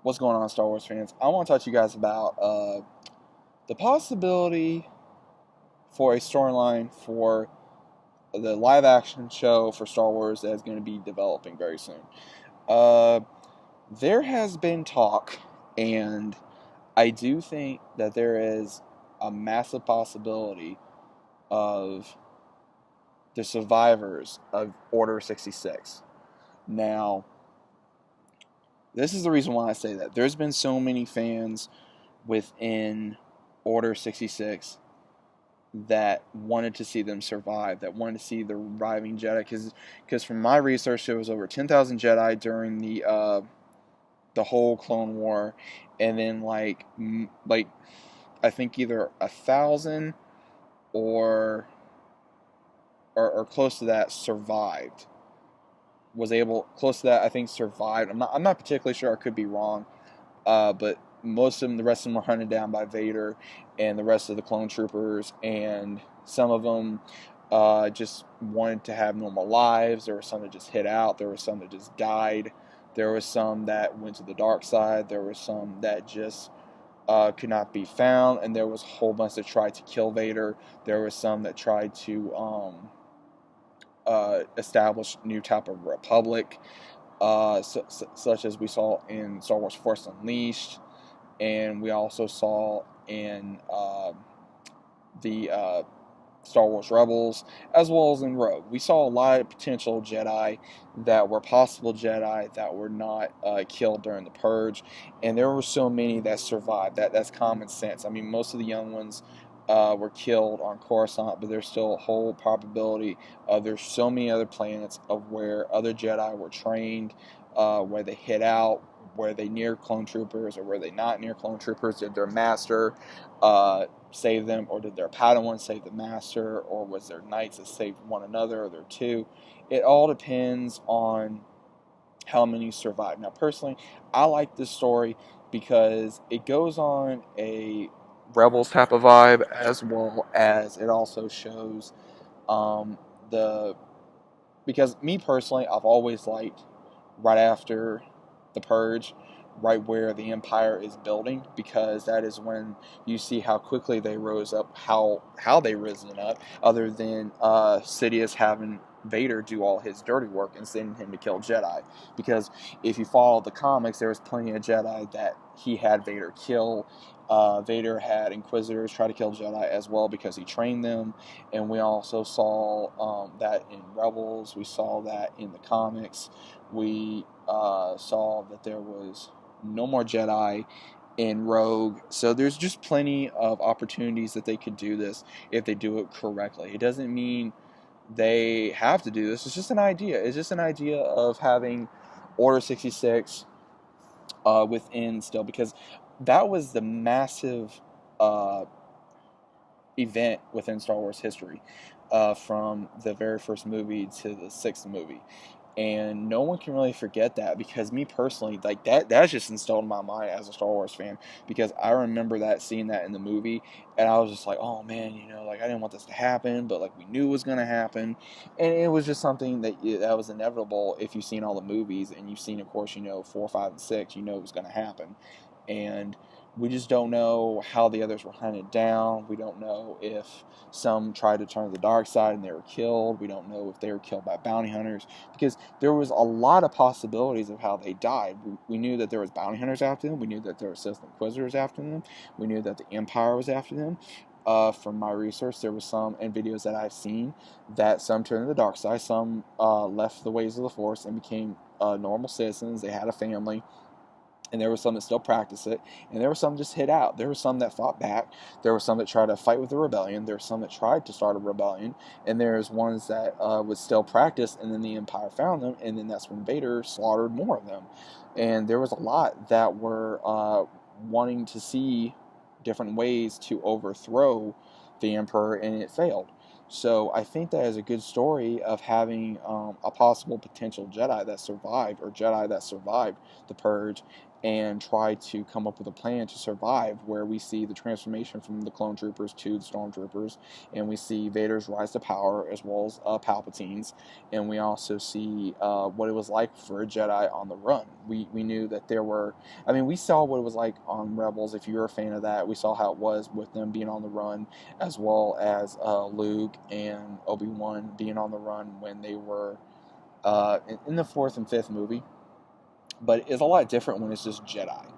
What's going on, Star Wars fans? I want to talk to you guys about the possibility for a storyline for the live action show for Star Wars that is going to be developing very soon. Uh, there has been talk, and I do think that there is a massive possibility of the survivors of Order 66. Now, this is the reason why I say that. There's been so many fans within Order 66 that wanted to see them survive, that wanted to see the reviving Jedi, because from my research, there was over 10,000 Jedi during the whole Clone War, and then like I think either 1,000 or close to that survived. Was able close to that, I think, survived. I'm not particularly sure. I could be wrong, but most of them, the rest of them, were hunted down by Vader and the rest of the clone troopers, and some of them just wanted to have normal lives. There were some that just hid out. There were some that just died. There were some that went to the dark side. There were some that just could not be found, and there was a whole bunch that tried to kill Vader. There were some that tried to establish new type of republic, such as we saw in Star Wars Force Unleashed, and we also saw in the Star Wars Rebels, as well as in Rogue. We saw a lot of potential Jedi that were possible Jedi that were not killed during the Purge, and there were so many that survived. That's common sense. I mean, most of the young ones were killed on Coruscant, but there's still a whole probability there's so many other planets of where other Jedi were trained, where they hid out, where they near clone troopers, or were they not near clone troopers. Did their master save them, or did their Padawan save the master, or was there knights that saved one another, or there two? It all depends on how many survive. Now, personally, I like this story because it goes on a Rebels type of vibe, as well as it also shows because me personally, I've always liked right after the Purge, right where the Empire is building, because that is when you see how quickly they rose up, how they risen up, other than Sidious having Vader do all his dirty work and sending him to kill Jedi. Because if you follow the comics, there was plenty of Jedi that he had Vader kill. Vader had Inquisitors try to kill Jedi as well because he trained them, and we also saw that in Rebels. We saw that in the comics. We saw that there was no more Jedi in Rogue. So there's just plenty of opportunities that they could do this if they do it correctly. It doesn't mean they have to do this. It's just an idea. It's just an idea of having Order 66 within still, because that was the massive event within Star Wars history, from the very first movie to the sixth movie. And no one can really forget that, because me personally, like that's just installed in my mind as a Star Wars fan, because I remember seeing that in the movie, and I was just like, oh man, like I didn't want this to happen, but like we knew it was going to happen, and it was just something that was inevitable. If you've seen all the movies, and you've seen, of course, 4, 5, and 6, it was going to happen. And we just don't know how the others were hunted down. We don't know if some tried to turn to the dark side and they were killed. We don't know if they were killed by bounty hunters, because there was a lot of possibilities of how they died. We knew that there was bounty hunters after them. We knew that there were Sith Inquisitors after them. We knew that the Empire was after them. From my research, there was some in videos that I've seen that some turned to the dark side, some left the ways of the Force and became normal citizens. They had a family. And there were some that still practiced it, and there were some just hid out. There were some that fought back. There were some that tried to fight with the rebellion. There were some that tried to start a rebellion, and there's ones that would still practice, and then the Empire found them, and then that's when Vader slaughtered more of them. And there was a lot that were wanting to see different ways to overthrow the Emperor, and it failed. So I think that is a good story of having a possible potential Jedi that survived, or Jedi that survived the Purge, and try to come up with a plan to survive, where we see the transformation from the clone troopers to the stormtroopers, and we see Vader's rise to power as well as Palpatine's, and we also see what it was like for a Jedi on the run. We knew that there were, I mean, we saw what it was like on Rebels. If you're a fan of that, we saw how it was with them being on the run, as well as Luke and Obi-Wan being on the run when they were in the fourth and fifth movie. But it's a lot different when it's just Jedi.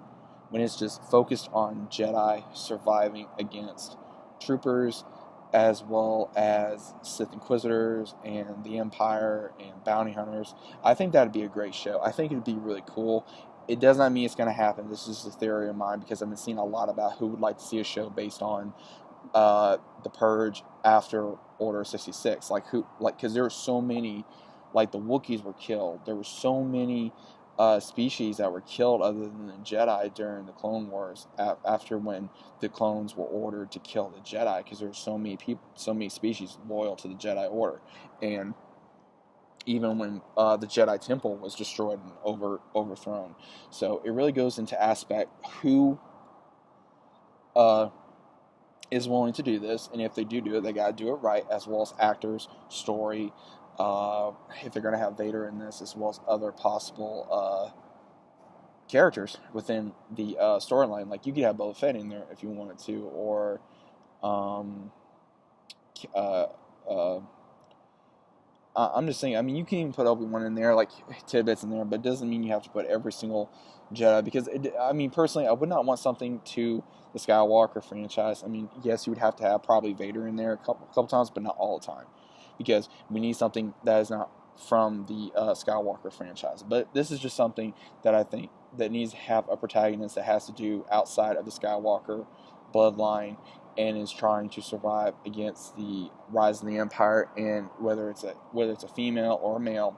When it's just focused on Jedi surviving against troopers, as well as Sith Inquisitors and the Empire and bounty hunters. I think that'd be a great show. I think it'd be really cool. It does not mean it's going to happen. This is just a theory of mine, because I've been seeing a lot about who would like to see a show based on the Purge after Order 66. Because there were so many, like the Wookiees were killed. There were so many species that were killed other than the Jedi during the Clone Wars, after when the clones were ordered to kill the Jedi, because there were so many people, so many species loyal to the Jedi Order. And even when the Jedi Temple was destroyed and overthrown. So it really goes into aspect who is willing to do this, and if they do it, they got to do it right, as well as actors, story, if they're going to have Vader in this, as well as other possible characters within the storyline. Like, you could have Boba Fett in there if you wanted to, or I'm just saying, I mean, you can even put Obi-Wan in there, like tidbits in there, but it doesn't mean you have to put every single Jedi, because, I mean, personally, I would not want something to the Skywalker franchise. I mean, yes, you would have to have probably Vader in there a couple times, but not all the time, because we need something that is not from the Skywalker franchise. But this is just something that I think that needs to have a protagonist that has to do outside of the Skywalker bloodline, and is trying to survive against the rise of the Empire, and whether it's a female or a male,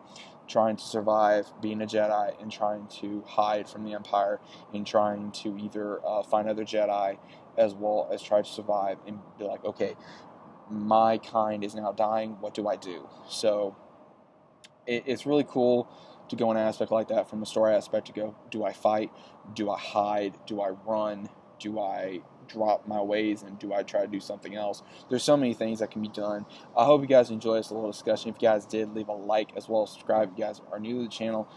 trying to survive being a Jedi and trying to hide from the Empire, and trying to either find other Jedi, as well as try to survive and be like, okay, my kind is now dying, what do I do? So it's really cool to go in an aspect like that, from a story aspect, to go, do I fight, do I hide, do I run, do I drop my ways, and do I try to do something else? There's so many things that can be done. I hope you guys enjoy this little discussion. If you guys did, leave a like, as well as subscribe. If you guys are new to the channel,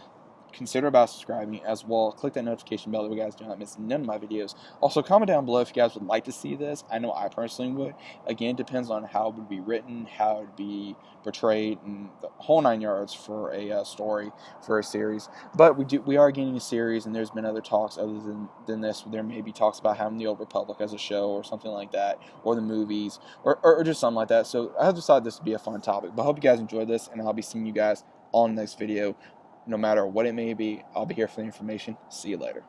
consider about subscribing, as well. Click that notification bell that you guys do not miss none of my videos. Also, comment down below if you guys would like to see this. I know I personally would. Again, it depends on how it would be written, how it would be portrayed, and the whole 9 yards for a story, for a series. But we are getting a series, and there's been other talks other than this. There may be talks about having the Old Republic as a show, or something like that, or the movies, or just something like that. So I decided this would be a fun topic. But I hope you guys enjoyed this, and I'll be seeing you guys on the next video. No matter what it may be, I'll be here for the information. See you later.